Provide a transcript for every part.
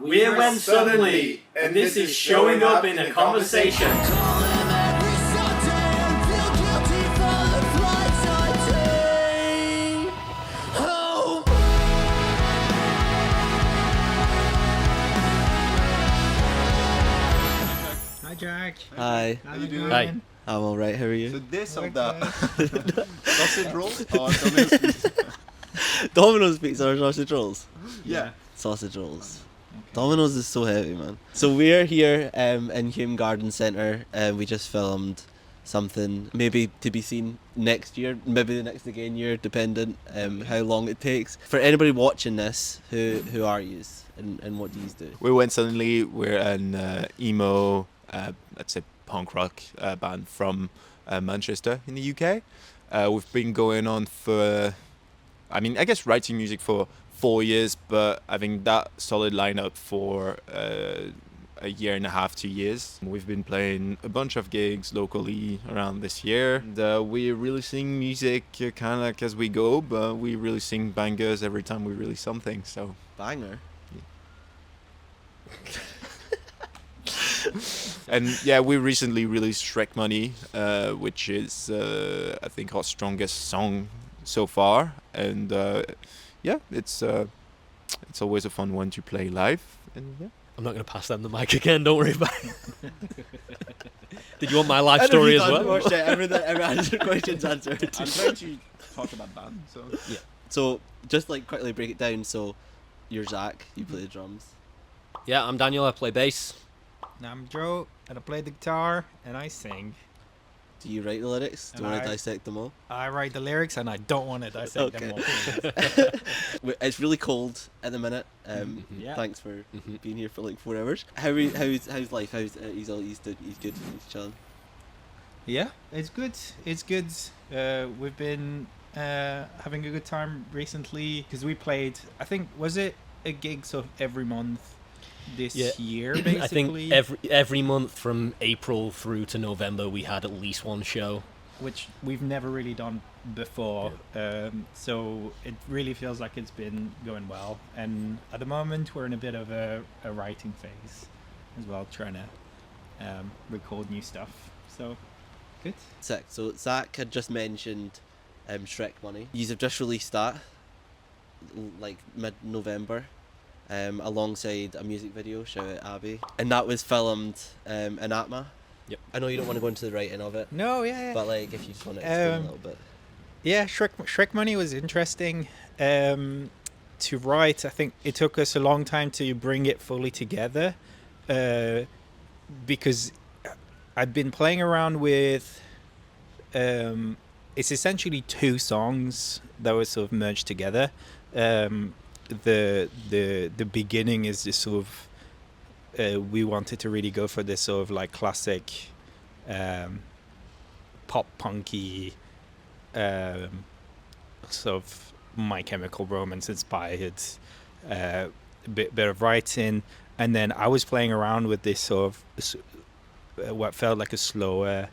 We're When Suddenly, and this is Showing Up in a Conversation. Hi Jack. Hi. How you doing? Hi. I'm alright, how are you? So this or Okay. the sausage rolls or Domino's pizza? Domino's pizza or sausage rolls? Yeah. Sausage rolls. Okay. Domino's is so heavy, man. So we're here in Hume Garden Centre. We just filmed something maybe to be seen next year, maybe the next again year, dependent how long it takes. For anybody watching this, who are yous and what do you do? We went suddenly. We're an emo, let's say punk rock band from Manchester in the UK. We've been going on for, I guess writing music for 4 years, but having that solid lineup for a year and a half, 2 years. We've been playing a bunch of gigs locally around this year. And, we're releasing music kind of like as we go, but we releasing bangers every time we release something. So Banger. and yeah, we recently released Shreck Money, which is I think our strongest song so far. And yeah, it's always a fun one to play live. And yeah. I'm not going to pass them the mic again, don't worry about it. Did you want my life story as well? Every question's answered. I'm trying to talk about band, so Yeah. So just like quickly break it down. So you're Zach, you play the drums. Yeah, I'm Daniel, I play bass. I'm Joe, and I play the guitar, and I sing. Do you write the lyrics? Do you And want to I- dissect them all? I write the lyrics, and I don't want to dissect them all. It's really cold at the minute. Yeah. Thanks for Mhm. being here for like 4 hours. How's life? He's good. He's chilling. Yeah, it's good. It's good. We've been having a good time recently because we played. I think was it a gig sort of every month this Yeah. year, basically. I think every month from April through to November we had at least one show. which we've never really done before. So it really feels like it's been going well. And at the moment, we're in a bit of a writing phase as well, trying to record new stuff. So good. Sick. So Zach had just mentioned Shrek Money. You've just released that like mid-November. Alongside a music video, shout out Abby, and that was filmed in Atma. Yep. I know you don't want to go into the writing of it, No, yeah. but like if you just want to explain a little bit. Yeah, Shrek Money was interesting to write. I think it took us a long time to bring it fully together because I've been playing around with. It's essentially 2 songs that were sort of merged together. The beginning is this sort of. We wanted to really go for this sort of like classic, pop punky. Sort of My Chemical Romance inspired bit of writing, and then I was playing around with this sort of what felt like a slower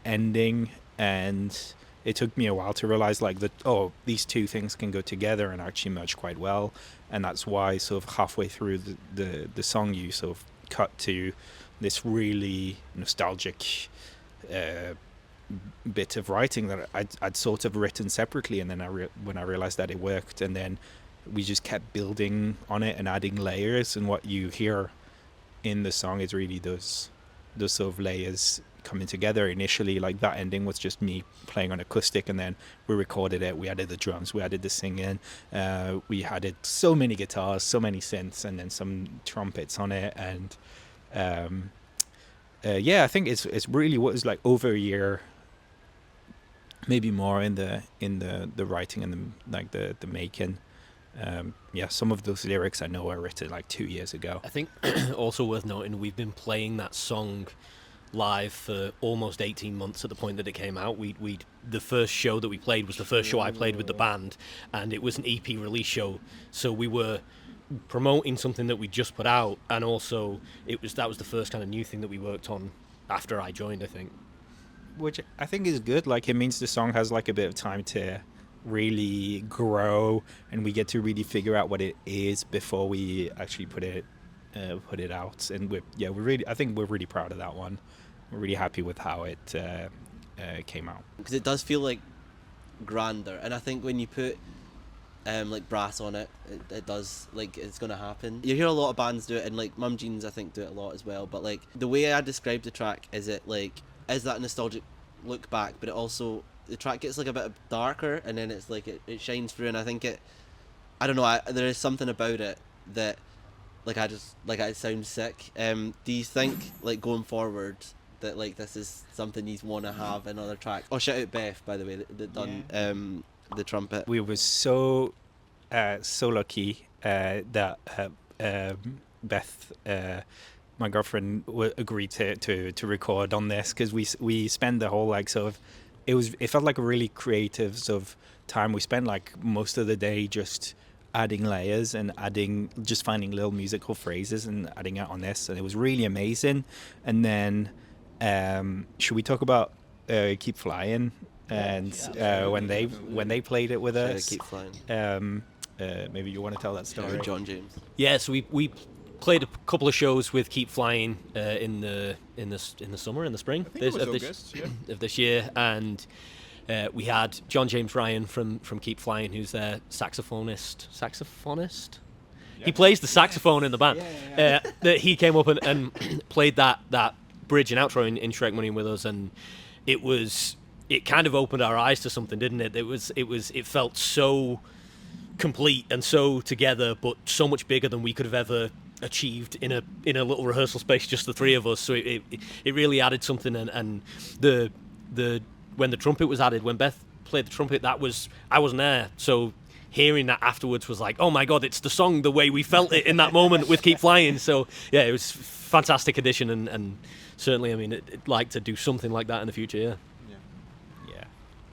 ending, and it took me a while to realize like that these 2 things can go together and actually merge quite well, and that's why sort of halfway through the song you sort of cut to this really nostalgic bit of writing that I'd sort of written separately, and then when I realized that it worked, and then we just kept building on it and adding layers, and what you hear in the song is really those sort of layers coming together. Initially, like that ending was just me playing on acoustic, and then we recorded it, we added the drums, we added the singing, we added so many guitars, so many synths, and then some trumpets on it, and yeah, I think it's really what is like over a year, maybe more in the writing and the making. Yeah, some of those lyrics I know were written like 2 years ago. I think also worth noting, we've been playing that song live for almost 18 months at the point that it came out. The first show that we played was the first show I played with the band, and it was an EP release show, so we were promoting something that we just put out, and also that was the first kind of new thing that we worked on after I joined, I think. Which I think is good. Like, it means the song has like a bit of time to really grow, and we get to really figure out what it is before we actually put it put it out, and I think we're really proud of that one. We're really happy with how it came out. Because it does feel like grander, and I think when you put like brass on it, it does, like, it's gonna happen. You hear a lot of bands do it, and like Mum Jeans I think do it a lot as well, but like the way I describe the track is that nostalgic look back, but it also, the track gets like a bit darker, and then it's like it shines through, and I think I don't know, there is something about it that it sounds sick. Do you think, like, going forward, that like this is something you want to have another track? Oh, shout out Beth, by the way, that done the trumpet. We were so lucky that Beth, my girlfriend, agreed to record on this, because we spent the whole, like, sort of, it felt like a really creative sort of time. We spent like most of the day just adding layers and just finding little musical phrases and adding it on this, and it was really amazing. And then should we talk about Keep Flying? And when they played it with us, Keep Flying. Maybe you want to tell that story. John James. Yeah, so we played a couple of shows with Keep Flying in the summer, in the spring of this year, and we had John James Ryan from Keep Flying, who's their saxophonist. Yeah. He plays the saxophone in the band. That he came up and played that bridge and outro in Shreck Money with us, and it kind of opened our eyes to something, didn't it? It felt so complete and so together, but so much bigger than we could have ever achieved in a little rehearsal space, just the three of us. So it really added something, and the when the trumpet was added, when Beth played the trumpet, I wasn't there, so hearing that afterwards was like, oh my god, it's the song the way we felt it in that moment with Keep Flying. So yeah, it was a fantastic addition, and certainly, I mean, I'd like to do something like that in the future.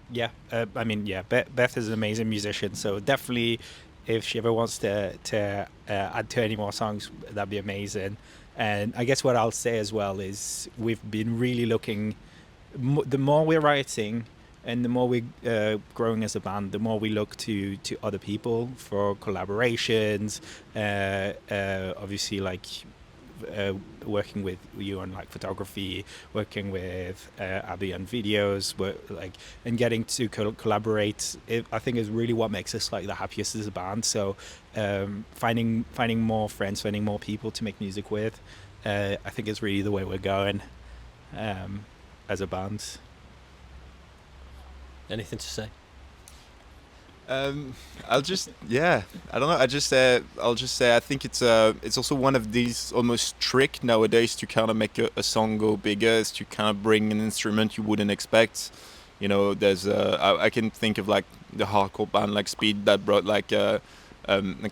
Beth is an amazing musician, so definitely if she ever wants to add to any more songs, that'd be amazing. And I guess what I'll say as well is we've been really looking, the more we're writing and the more we're growing as a band, the more we look to other people for collaborations, obviously, like working with you on like photography, working with Abby on videos, and getting to collaborate, I think is really what makes us like the happiest as a band. So finding more friends, finding more people to make music with, I think is really the way we're going as a band. Anything to say? I don't know. I'll just say I think it's also one of these almost trick nowadays to kind of make a song go bigger, is to kind of bring an instrument you wouldn't expect. You know, there's I can think of like the hardcore band like Speed that brought like a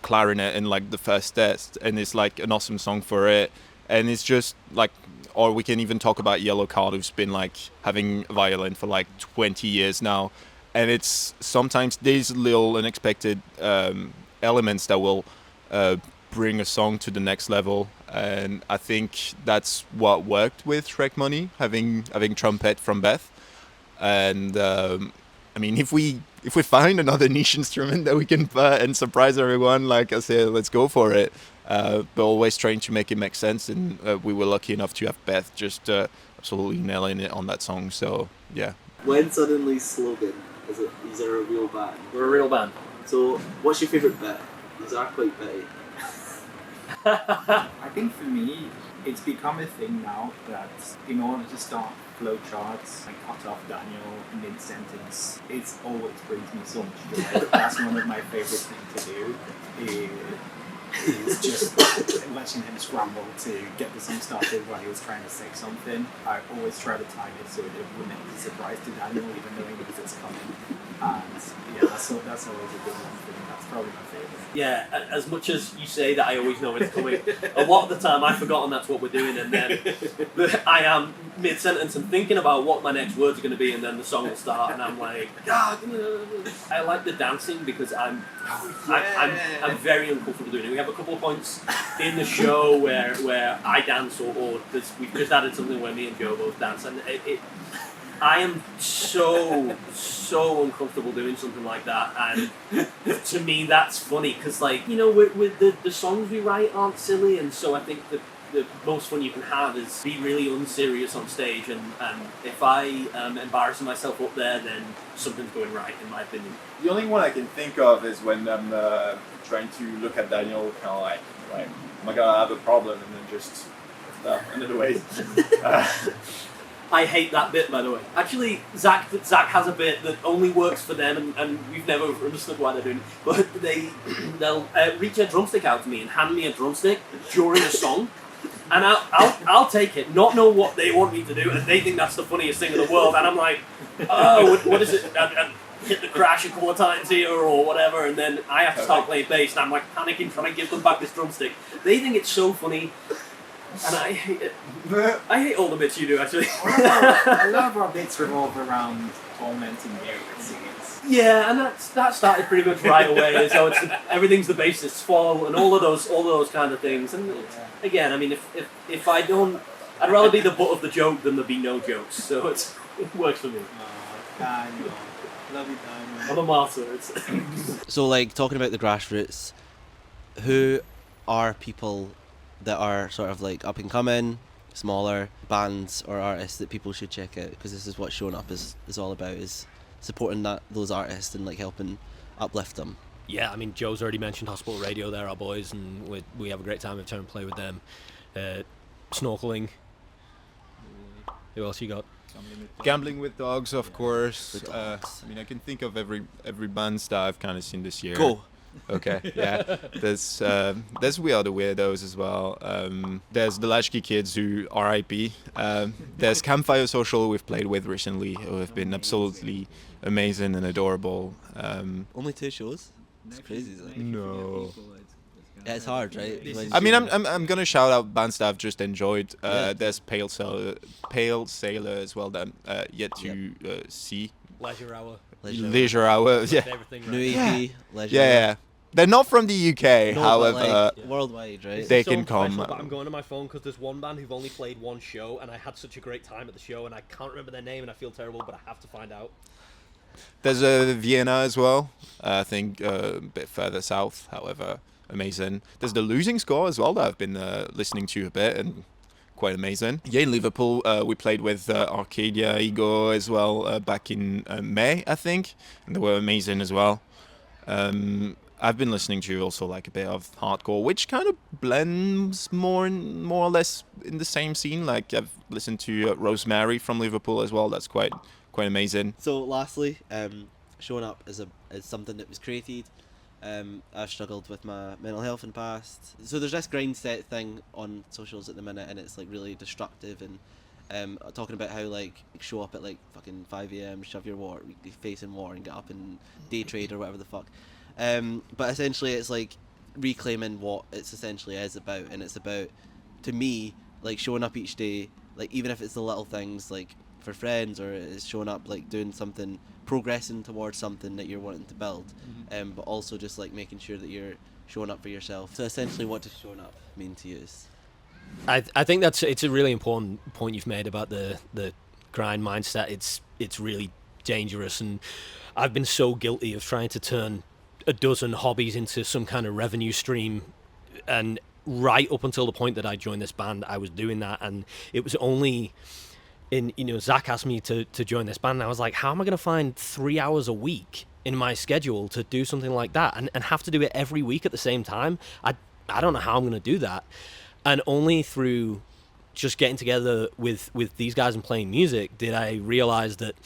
clarinet in like the first test, and it's like an awesome song for it. And it's just like, or we can even talk about Yellow Card, who's been like having a violin for like 20 years now. And it's sometimes these little unexpected elements that will bring a song to the next level. And I think that's what worked with Shreck Money, having trumpet from Beth. And I mean, if we find another niche instrument that we can put and surprise everyone, like I said, let's go for it. But always trying to make it make sense. And we were lucky enough to have Beth just absolutely nailing it on that song. So yeah. When Suddenly's slogan, these are a real band. We're a real band. So what's your favourite bit? These are quite bitty. I think for me, it's become a thing now that in order to start flow charts, I cut off Daniel mid-sentence. It's always brings me so much joy. That's one of my favourite things to do. Is just letting him scramble to get the song started while he was trying to say something. I always try to time it so that it wouldn't be a surprise to Daniel, even though he knows it's coming. And yeah, that's always a good one for me. That's probably my favourite. Yeah, as much as you say that I always know it's coming, a lot of the time I've forgotten that's what we're doing, and then I am mid-sentence and thinking about what my next words are going to be, and then the song will start, and I'm like, God. I like the dancing because I'm very uncomfortable doing it. We have a couple of points in the show where I dance, or we've just added something where me and Joe both dance, and I am so uncomfortable doing something like that, and to me that's funny because, like, you know, with the songs we write aren't silly, and so I think the most fun you can have is be really unserious on stage, and if I am embarrassing myself up there, then something's going right, in my opinion. The only one I can think of is when I'm trying to look at Daniel, kind of like, am I gonna have a problem, and then just another way. I hate that bit, by the way. Actually, Zach has a bit that only works for them, and we've never understood why they're doing it. But they'll reach a drumstick out to me and hand me a drumstick during a song, and I'll take it, not know what they want me to do, and they think that's the funniest thing in the world, and I'm like, oh, what is it? I hit the crash a couple of times here or whatever, and then I have to start playing bass, and I'm like panicking, trying to give them back this drumstick. They think it's so funny. And I hate it. I hate all the bits you do, actually. I love our bits revolve around tormenting you, it seems. Yeah, and that started pretty much right away. So everything's the bassist's fault, and all of those kind of things. And again, I mean, if I don't, I'd rather be the butt of the joke than there be no jokes. So it works for me. Daniel. Love you, Daniel. I'm a martyr. So, like, talking about the grassroots, who are people that are sort of like up and coming, smaller bands or artists that people should check out? Because this is what Showing Up is all about, is supporting those artists and like helping uplift them. Yeah, I mean, Joe's already mentioned Hospital Radio. They're our boys, and we have a great time every time we play with them. Snorkeling. Who else you got? Gambling with Dogs, of course. I mean, I can think of every band that I've kind of seen this year. Go. Okay, yeah. There's We Are the Weirdos as well. There's the Latchkey Kids, who RIP. There's Campfire Social, we've played with recently, who have been absolutely amazing and adorable. Only 2 shows? It's crazy, isn't it? No. Yeah, it's hard, right? I mean, I'm gonna shout out bands that I've just enjoyed. There's Pale Sailor as well that I'm yet to see. Leisure Hour. Leisure Hour, yeah. New EP, Leisure. Yeah. They're not from the UK, No, however, but, like, worldwide, right? they So can come. unprofessional, but I'm going to my phone because there's one band who've only played one show, and I had such a great time at the show, and I can't remember their name, and I feel terrible, but I have to find out. There's Vienna as well. I think a bit further south, however, amazing. There's the Losing Score as well that I've been listening to a bit, and quite amazing. Yeah, in Liverpool, we played with Arcadia Ego as well back in May, I think, and they were amazing as well. I've been listening to also like a bit of hardcore, which kind of blends more or less in the same scene. Like I've listened to Rosemary from Liverpool as well. That's quite amazing. So lastly, Showing Up is something that was created. I've struggled with my mental health in the past. So there's this grind set thing on socials at the minute, and it's like really destructive, and talking about how like show up at like fucking 5 a.m, shove your face in water and get up and day trade or whatever the fuck. But essentially it's like reclaiming what it's essentially is about, and it's about, to me, like showing up each day, like even if it's the little things like for friends, or it's showing up like doing something, progressing towards something that you're wanting to build, but also just like making sure that you're showing up for yourself. So essentially, what does showing up mean to you? I think it's a really important point you've made about the grind mindset. It's really dangerous, and I've been so guilty of trying to turn a dozen hobbies into some kind of revenue stream, and right up until the point that I joined this band, I was doing that, and it was only Zach asked me to join this band, and I was like, how am I going to find 3 hours a week in my schedule to do something like that, and have to do it every week at the same time? I don't know how I'm going to do that. And only through just getting together with these guys and playing music did I realize that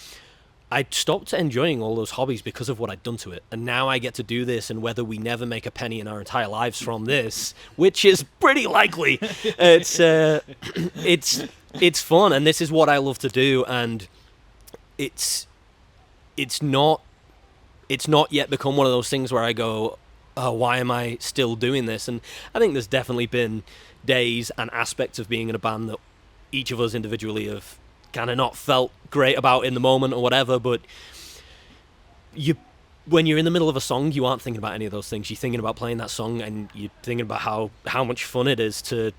I stopped enjoying all those hobbies because of what I'd done to it. And now I get to do this, and whether we never make a penny in our entire lives from this, which is pretty likely, it's fun, and this is what I love to do, and it's not yet become one of those things where I go, oh, why am I still doing this? And I think there's definitely been days and aspects of being in a band that each of us individually have kind of not felt great about in the moment or whatever, but when you're in the middle of a song, you aren't thinking about any of those things. You're thinking about playing that song, and you're thinking about how much fun it is to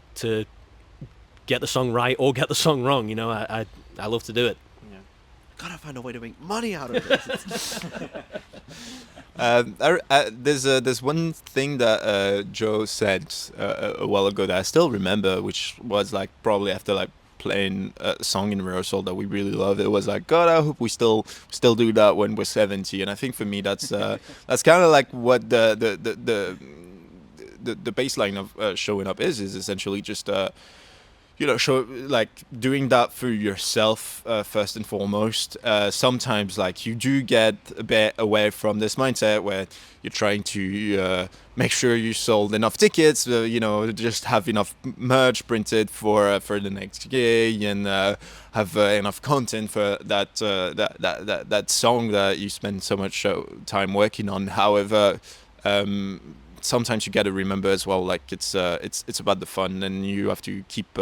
get the song right or get the song wrong. I love to do it. gotta find a way to make money out of this. There's one thing that Joe said a while ago that I still remember, which was like probably after like playing a song in rehearsal that we really loved. It was like, God, I hope we still do that when we're 70. And I think for me that's kind of like what the baseline of showing up is essentially just show like doing that for yourself first and foremost. Sometimes like you do get a bit away from this mindset where you're trying to make sure you sold enough tickets, just have enough merch printed for the next gig, and have enough content for that song that you spend so much time working on. However, sometimes you got to remember as well, like it's about the fun, and you have to keep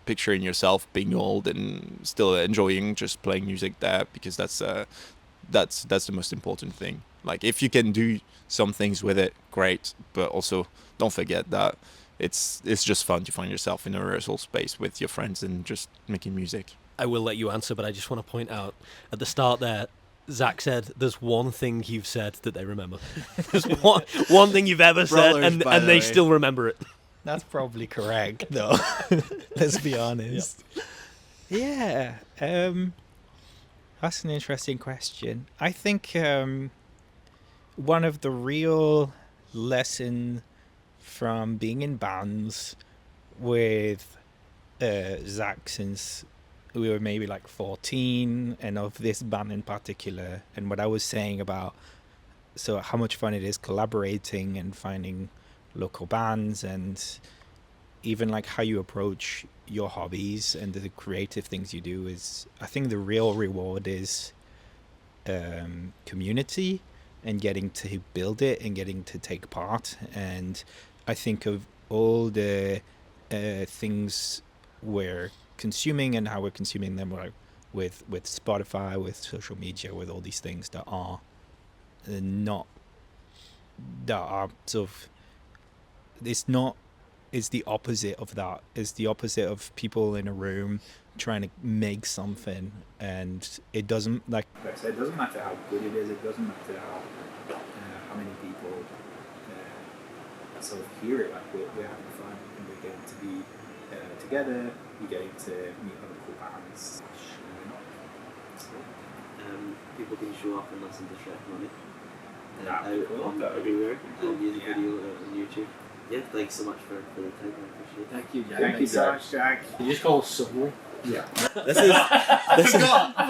picturing yourself being old and still enjoying just playing music there, because that's the most important thing. Like if you can do some things with it, great, but also don't forget that it's just fun to find yourself in a rehearsal space with your friends and just making music. I will let you answer, but I just want to point out at the start there, Zach said there's one thing you've said that they remember. There's one thing you've ever said, and they still remember it. That's probably correct, though. Let's be honest. Yeah. That's an interesting question. I think one of the real lessons from being in bands with Zach since we were maybe like 14, and of this band in particular, and what I was saying about how much fun it is collaborating and finding local bands, and even like how you approach your hobbies and the creative things you do is, I think the real reward is community and getting to build it and getting to take part. And I think of all the things we're consuming and how we're consuming them, like with Spotify, with social media, with all these things that are sort of, it's the opposite of that. It's the opposite of people in a room trying to make something, and it doesn't like. Like I said, it doesn't matter how good it is. It doesn't matter how many people sort of hear it. Like we're having fun and we're getting to be together. You're getting to meet other cool bands. People can show up and listen to Shreck Money Cool. everywhere, music video on YouTube. Yeah, thanks so much for the time. I appreciate it. Thank you, Jack. Thank you so much, Jack. You just call us Subway. Yeah. This is